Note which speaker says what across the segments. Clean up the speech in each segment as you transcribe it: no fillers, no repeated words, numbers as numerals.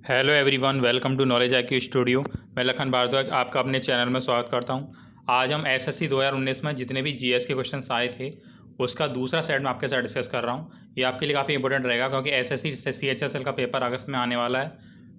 Speaker 1: Hello everyone, welcome to knowledge IQ studio. मैं लखन भारद्वाज आपका अपने चैनल में स्वागत करता हूं। आज हम एसएससी 2019 में जितने भी जीएस के क्वेश्चंस आए थे उसका दूसरा सेट मैं आपके साथ डिस्कस कर रहा हूं। ये आपके लिए काफ़ी इंपॉर्टेंट रहेगा क्योंकि एसएससी CHSL का पेपर अगस्त में आने वाला है,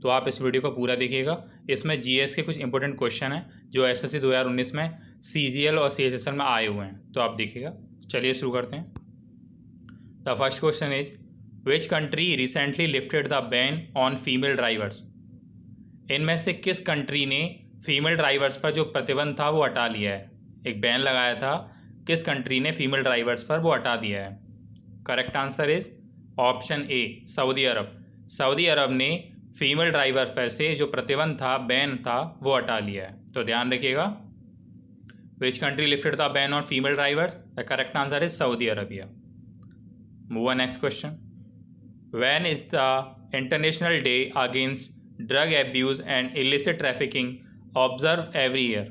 Speaker 1: तो आप इस वीडियो को पूरा देखिएगा। इसमें जीएस के कुछ इंपॉर्टेंट क्वेश्चन हैं जो एसएससी 2019 में CGL और CHSL में आए हुए हैं, तो आप देखिएगा। चलिए शुरू करते हैं। The first question is which country recently lifted the ban on female drivers. इनमें से किस कंट्री ने फीमेल ड्राइवर्स पर जो प्रतिबंध था वो हटा लिया है। एक बैन लगाया था, किस कंट्री ने फीमेल ड्राइवर्स पर वो हटा दिया है। Correct answer is option A, सऊदी अरब। सऊदी अरब ने फीमेल ड्राइवर पर से जो प्रतिबंध था, बैन था, वो हटा लिया है। तो ध्यान रखिएगा, which country lifted the ban on female drivers. The correct answer is Saudi Arabia. Move on next question. When is the International Day Against Drug Abuse and Illicit Trafficking observed every year?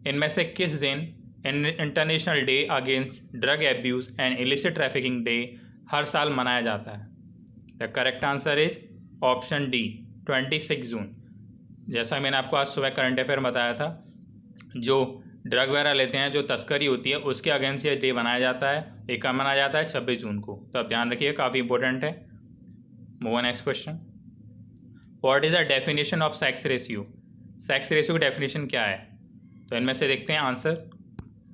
Speaker 1: इनमें से किस दिन international day against drug abuse and illicit trafficking day हर साल मनाया जाता है। The correct answer is option D, 26 June. जैसा मैंने आपको आज सुबह करंट अफेयर बताया था, जो ड्रग वगैरह लेते हैं, जो तस्करी होती है, उसके अगेंस्ट ये डे मनाया जाता है। ये कब मनाया जाता है? 26 जून को। तो आप ध्यान रखिए, काफ़ी इंपॉर्टेंट है। Move on next question. What is the definition of sex ratio. Sex ratio की डेफिनेशन क्या है? तो इनमें से देखते हैं answer.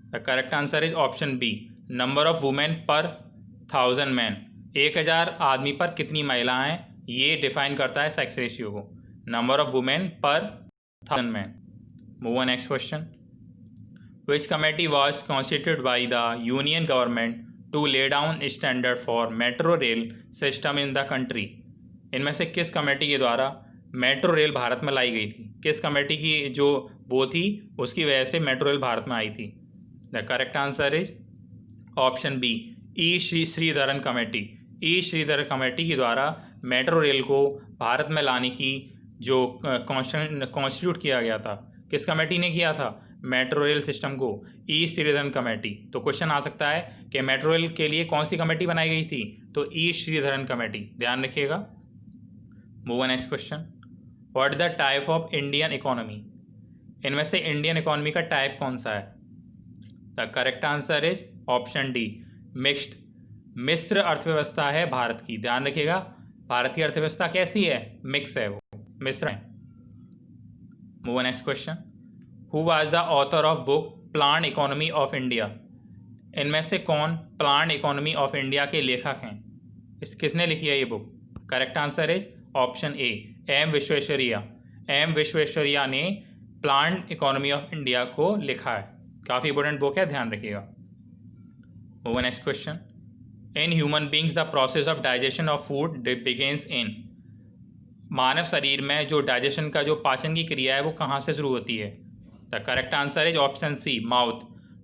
Speaker 1: The correct answer is option B, number of women per 1000 man. 1000 आदमी पर कितनी महिलाएं, ये डिफाइन करता है सेक्स रेशियो को। Number of women per 1000 man. Move on next question. Which committee was constituted by the Union government to lay down standard for metro rail system in the country? इनमें से किस committee के द्वारा metro rail Bharat में लाई गई थी? किस committee की जो वो थी, उसकी वजह से मेट्रो रेल भारत में आई थी? The correct answer is option B, E Sreedharan committee. E Sreedharan committee के द्वारा मेट्रो रेल को भारत में लाने की जो कॉन्स्टिट्यूट किया गया था, किस कमेटी ने किया था? मेट्रो रेल सिस्टम को ई श्रीधरन कमेटी। तो क्वेश्चन आ सकता है कि मेट्रो रेल के लिए कौन सी कमेटी बनाई गई थी? तो ई श्रीधरन कमेटी। ध्यान रखिएगा। Move on next question. What is the type of Indian economy. इनमें से इंडियन इकोनॉमी का टाइप कौन सा है? The correct answer is option D, mixed. मिश्र अर्थव्यवस्था है भारत की। ध्यान रखिएगा, भारत की अर्थव्यवस्था कैसी है? मिक्स है, वो मिश्र है। Move on next question. Who was the author of book plant economy of India. इनमें से कौन प्लांट इकोनॉमी ऑफ इंडिया के लेखक हैं? किसने लिखी है ये book? Correct answer is option A, M Visvesvaraya. M Visvesvaraya ने प्लांट इकोनॉमी ऑफ इंडिया को लिखा है। काफ़ी इंपॉर्टेंट बुक है, ध्यान रखिएगा। Move next question. In human beings the process of digestion of food begins in. मानव शरीर में जो डाइजेशन का, जो पाचन की क्रिया है, वो कहाँ से शुरू होती है? The correct answer is option C, mouth.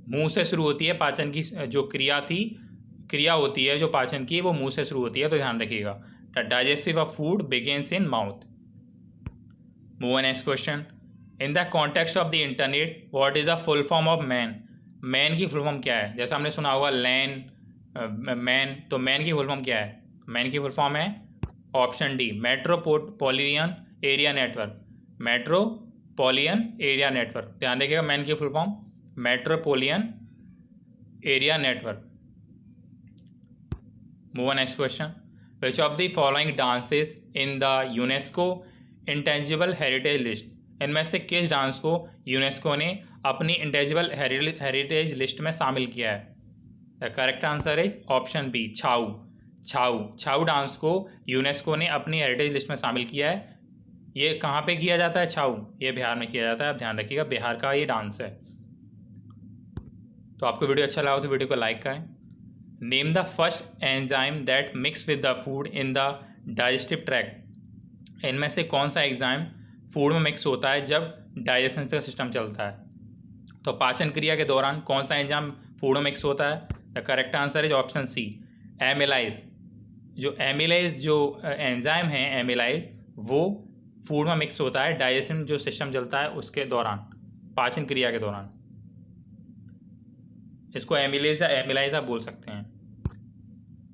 Speaker 1: मुंह से शुरू होती है पाचन की जो क्रिया होती है जो पाचन की, वो मुंह से शुरू होती है। तो ध्यान रखिएगा, the digestive of food begins in mouth. Move on next question. In the context of the internet what is the full form of man. Man की फुल फॉर्म क्या है? जैसा हमने सुना होगा लैन, मैन। तो मैन की फुल फॉर्म क्या है? मैन की फुल फॉर्म है option D, metropolitan area network. Metropolitan area network. ध्यान रखिएगा, मैन की full form metropolitan area network. Move on next question. Which of the following dances in the UNESCO intangible heritage list. इनमें से किस dance को UNESCO ने अपनी intangible heritage list में शामिल किया है? The correct answer is option B, Chhau. Chhau dance को यूनेस्को ने अपनी हेरिटेज लिस्ट में शामिल किया है। ये कहाँ पे किया जाता है छाऊ? ये बिहार में किया जाता है। आप ध्यान रखिएगा, बिहार का ये डांस है। तो आपको वीडियो अच्छा लगा तो वीडियो को लाइक करें। Name the first enzyme that mix with the food in the digestive tract. इनमें से कौन सा एंजाइम फूड में मिक्स होता है जब डाइजेशन का सिस्टम चलता है? तो पाचन क्रिया के दौरान कौन सा एंजाइम फूड में मिक्स होता है? The correct answer is option C, amylase. जो एमिलाइज जो एंजाइम है, एमिलाइज, वो फूड में मिक्स होता है डाइजेशन जो सिस्टम चलता है उसके दौरान, पाचन क्रिया के दौरान। इसको एमिलेज या एमिलाइज आप बोल सकते हैं।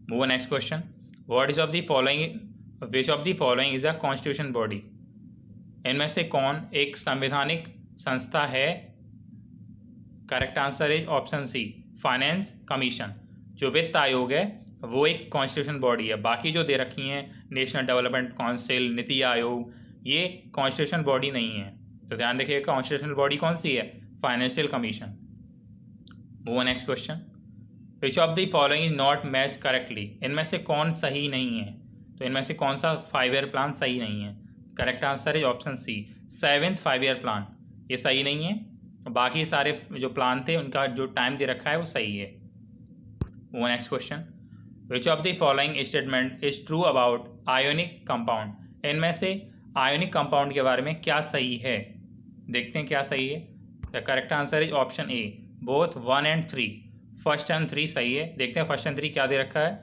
Speaker 1: Move next question. What is of the following which of the following is a constitution body, इनमें से कौन एक संवैधानिक संस्था है? Correct answer is option C, finance commission. जो वित्त आयोग है वो एक कॉन्स्टिट्यूशन बॉडी है। बाकी जो दे रखी हैं national development council, NITI Aayog, ये कॉन्स्टिट्यूशन बॉडी नहीं है। तो ध्यान रखिएगा कॉन्स्टिट्यूशनल बॉडी कौन सी है? Financial commission. Move next question. Which of the following is not match correctly, इनमें से कौन सही नहीं है? तो इनमें से कौन सा 5 ईयर प्लान सही नहीं है? Correct answer is option C, 7th 5 year plan, ये सही नहीं है। बाकी सारे जो प्लान थे उनका जो टाइम दे रखा है वो सही है। वो next question. Which of the following statement is true about ionic compound, इनमें से आयोनिक कंपाउंड के बारे में क्या सही है? देखते हैं क्या सही है। The correct answer is option A, both 1 and 3, first and 3 सही है। देखते हैं फर्स्ट एंड 3 क्या दे रखा है।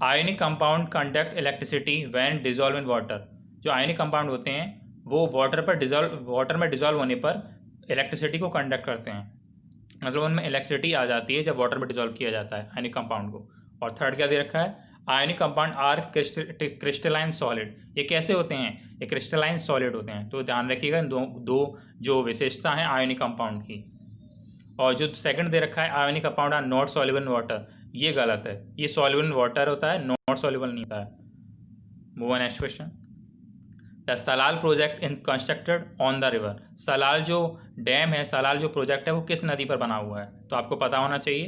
Speaker 1: Ionic compound conduct electricity when dissolve in water, जो आयोनिक कंपाउंड होते हैं वो वाटर में डिजॉल्व होने पर इलेक्ट्रिसिटी को कंडक्ट करते हैं, मतलब उनमें इलेक्ट्रिसिटी आ जाती है जब वाटर में डिजॉल्व किया जाता है आयोनिक कंपाउंड को। और थर्ड क्या दे रखा है, ionic compound are crystalline solid, ये कैसे होते हैं? ये क्रिस्टलाइन सॉलिड होते हैं। तो ध्यान रखिएगा दो जो विशेषता हैं आयोनिक कंपाउंड की। और जो सेकंड दे रखा है ionic compound are not soluble in water, ये गलत है। ये सॉल्युबल इन वाटर होता है, नॉट सॉल्युबल नहीं होता है। Move on next question. The Salal project in constructed on the river, Salal जो डैम है, सलाल जो प्रोजेक्ट है वो किस नदी पर बना हुआ है? तो आपको पता होना चाहिए।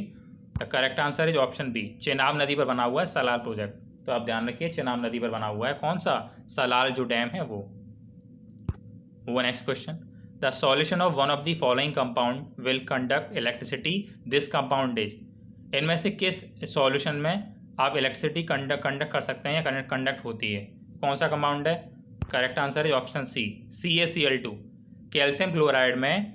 Speaker 1: The correct answer is option B, Chenab नदी पर बना हुआ है सलाल प्रोजेक्ट। तो आप ध्यान रखिए चेनाब नदी पर बना हुआ है कौन सा? सलाल जो डैम है वो। वो next question. The solution of one of the following compound will conduct electricity, this compound is, इनमें से किस सॉल्यूशन में आप इलेक्ट्रिसिटी कंडक्ट कर सकते हैं या कंडक्ट होती है? कौन सा कंपाउंड है? Correct answer is option C, CaCl2। Calcium chloride में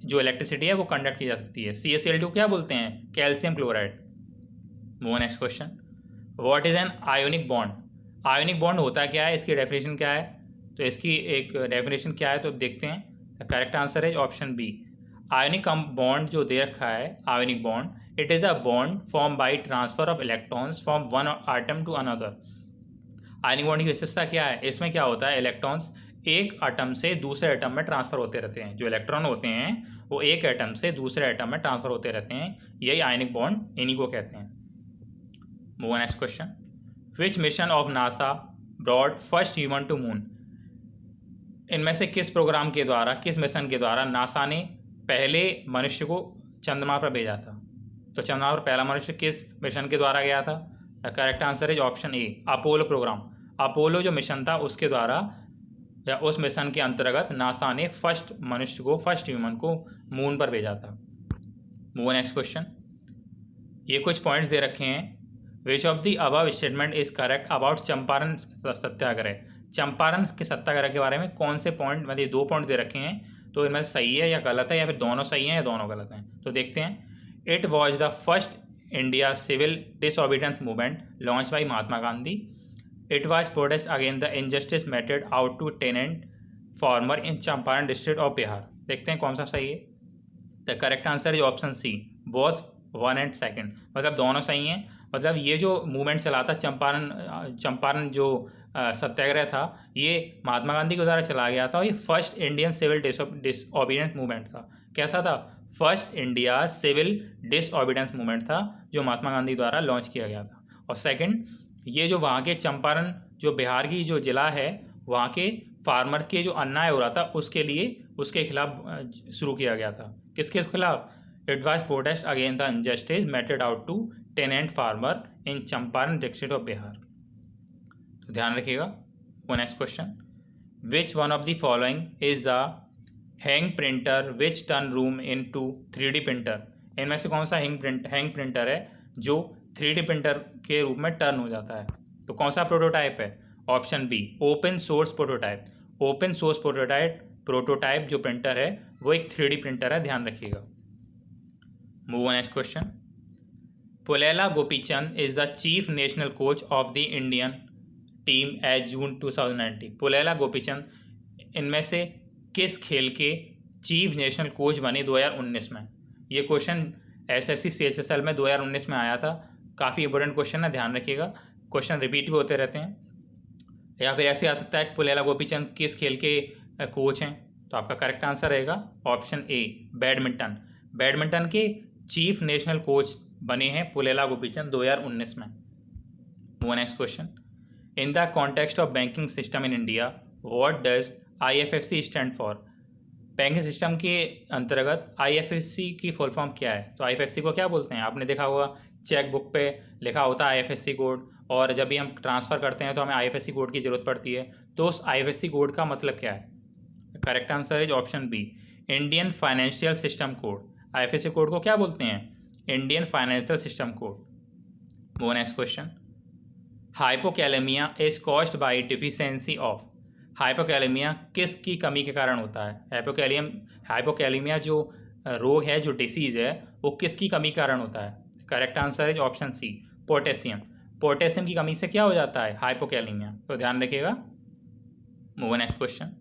Speaker 1: जो इलेक्ट्रिसिटी है वो कंडक्ट की जा सकती है। CaCl2 क्या बोलते हैं? Calcium chloride. वो next question. What is an ionic bond, ionic bond होता क्या है, इसकी डेफिनेशन क्या है? तो इसकी एक डेफिनेशन क्या है तो देखते हैं। The correct answer is option B, ionic bond जो दे रखा है ionic bond, it is a bond form by transfer of electrons from one item to another. Ionic bond की विशेषता क्या है? इसमें क्या होता है, इलेक्ट्रॉन्स एक एटम से दूसरे एटम में ट्रांसफर होते रहते हैं। जो इलेक्ट्रॉन होते हैं वो एक एटम से दूसरे एटम में ट्रांसफर होते रहते हैं, यही आयोनिक बॉन्ड, इन्हीं को कहते हैं। Move next question. Which mission of NASA brought first human to moon, इनमें से किस प्रोग्राम के द्वारा, किस मिशन के द्वारा नासा ने पहले मनुष्य को चंद्रमा पर भेजा था? तो चंद्रमा पर पहला मनुष्य किस मिशन के द्वारा गया था? The correct answer is option A, Apollo program. Apollo जो मिशन था उसके द्वारा या उस मिशन के अंतर्गत नासा ने फर्स्ट मनुष्य को, फर्स्ट ह्यूमन को मून पर भेजा था। Move next question. ये कुछ पॉइंट्स दे रखे हैं। Which of the above statement is correct about Champaran Satyagraha, Champaran के सत्याग्रह के बारे में कौन से पॉइंट, मतलब 2 पॉइंट दे रखे हैं, तो इनमें सही है या गलत है, या फिर दोनों सही हैं या दोनों गलत हैं? तो देखते हैं। It was the first India civil disobedience movement launch by Mahatma Gandhi. It was protest against the injustice meted out to tenant farmer in Champaran district of Bihar. देखते हैं कौन सा सही है। The correct answer is option C, both 1 and 2, मतलब दोनों सही हैं। मतलब ये जो मूवमेंट चला था चंपारण जो सत्याग्रह था, ये महात्मा गांधी के द्वारा चला गया था और ये first Indian civil disobedience movement था। कैसा था? First India civil disobedience movement था जो महात्मा गांधी द्वारा लॉन्च किया गया था। और सेकंड, ये जो वहाँ के चंपारण जो बिहार की जो ज़िला है, वहाँ के फार्मर के जो अन्याय हो रहा था उसके लिए, उसके खिलाफ शुरू किया गया था। किसके खिलाफ? It was protest against the injustice meted out to tenant farmer in Champaran district of Bihar. तो ध्यान रखिएगा। वो next question. Which one of the following is the hang printer which turn room into 3D printer, इनमें से कौन सा hang printer है जो 3D प्रिंटर के रूप में टर्न हो जाता है? तो कौन सा प्रोटोटाइप है? Option B, open source prototype. Open source prototype जो प्रिंटर है वो एक 3D प्रिंटर है, ध्यान रखिएगा। Move on next question. Pulela Gopichand is the chief national coach of the Indian team as June 2019। Pulela Gopichand इनमें से किस खेल के चीफ नेशनल कोच बने 2019 में? ये क्वेश्चन SSC CHSL में 2019 में आया था। काफ़ी इंपॉर्टेंट क्वेश्चन है, ध्यान रखिएगा। क्वेश्चन रिपीट भी होते रहते हैं। या फिर ऐसे आ सकता है कि पुलेला गोपीचंद किस खेल के कोच हैं, तो आपका करेक्ट आंसर रहेगा ऑप्शन ए बैडमिंटन। बैडमिंटन के चीफ नेशनल कोच बने हैं पुलेला गोपीचंद 2019 में। Next question, in the context of banking system in India what does IFSC stand for? Banking system के अंतर्गत IFSC की फुल फॉर्म क्या है? तो IFSC को क्या बोलते हैं? आपने देखा होगा चेक बुक पे लिखा होता है IFSC कोड, और जब भी हम ट्रांसफ़र करते हैं तो हमें IFSC कोड की ज़रूरत पड़ती है। तो उस IFSC कोड का मतलब क्या है? Correct answer is option B Indian financial system code. IFSC code को क्या बोलते हैं? Indian financial system code. Next question, hypokalemia is caused by deficiency of. Hypokalemia किस की कमी के कारण होता है? हाइपोकैलेमिया जो रोग है, जो डिसीज़ है, वो किसकी कमी के कारण होता है? Correct answer is option C potassium. Potassium की कमी से क्या हो जाता है? हाइपोकैलेमिया। तो ध्यान रखिएगा। Move next question,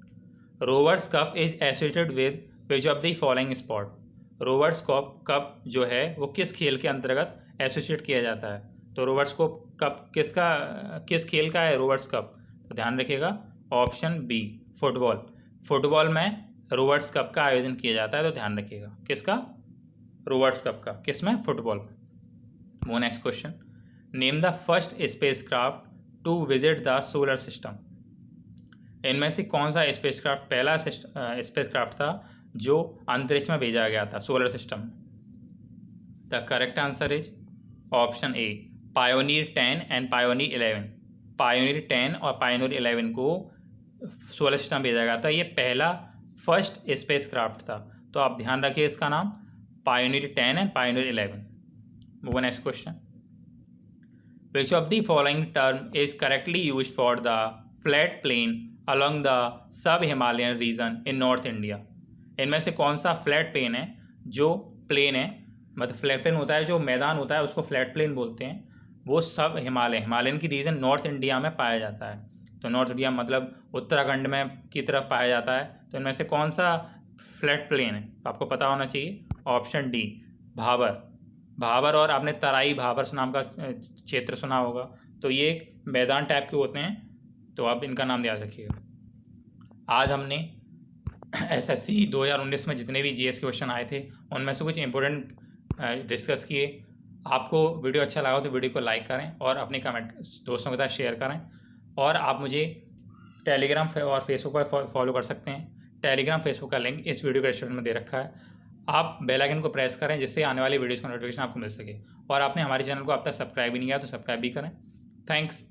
Speaker 1: Rovers Cup is associated with which of the following sport. Rovers Cup जो है वो किस खेल के अंतर्गत एसोसिएट किया जाता है? तो रोवर्स कप किस खेल का है रोवर्स कप? तो ध्यान रखिएगा ऑप्शन बी फुटबॉल। फुटबॉल में रोवर्स कप का आयोजन किया जाता है, तो ध्यान रखिएगा किसका? रोवर्स कप का। किस में? फुटबॉल में। Next question, name the first spacecraft to visit the solar system. इनमें से कौन सा स्पेसक्राफ्ट पहला स्पेसक्राफ्ट था जो अंतरिक्ष में भेजा गया था solar system? The correct answer is option A pioneer 10 and Pioneer 11। Pioneer 10 और पायोनियर 11 को सोलर सिस्टम भेजा गया था। ये पहला फर्स्ट स्पेसक्राफ्ट था, तो आप ध्यान रखिए इसका नाम Pioneer 10 and Pioneer 11। Move next question, which of the following term is correctly used for the flat plane along the sub Himalayan region in north India. इनमें से कौन सा फ्लैट प्लेन है जो प्लेन है, मतलब फ्लैट प्लेन होता है जो मैदान होता है उसको फ्लैट प्लेन बोलते हैं, वो सब हिमालयन की रीजन नॉर्थ इंडिया में पाया जाता है। तो नॉर्थ इंडिया मतलब उत्तराखंड में की तरफ पाया जाता है। तो इनमें से कौन सा फ्लैट प्लेन है? तो आपको पता होना चाहिए ऑप्शन डी भाबर। भाबर, और आपने तराई भाबर नाम का क्षेत्र सुना होगा, तो ये एक मैदान टाइप के होते हैं, तो आप इनका नाम याद रखिएगा। आज हमने SSC 2019 में जितने भी GS के क्वेश्चन आए थे उनमें से कुछ इंपॉर्टेंट डिस्कस किए। आपको वीडियो अच्छा लगा तो वीडियो को लाइक करें और अपने कमेंट दोस्तों के साथ शेयर करें, और आप मुझे टेलीग्राम और फेसबुक पर फॉलो कर सकते हैं। टेलीग्राम फेसबुक का लिंक इस वीडियो के डिस्क्रिप्शन में दे रखा है। आप बेल आइकन को प्रेस करें जिससे आने वाली वीडियोज़ का नोटिफिकेशन आपको मिल सके, और आपने हमारे चैनल को अब तक सब्सक्राइब भी नहीं किया तो सब्सक्राइब भी करें। थैंक्स।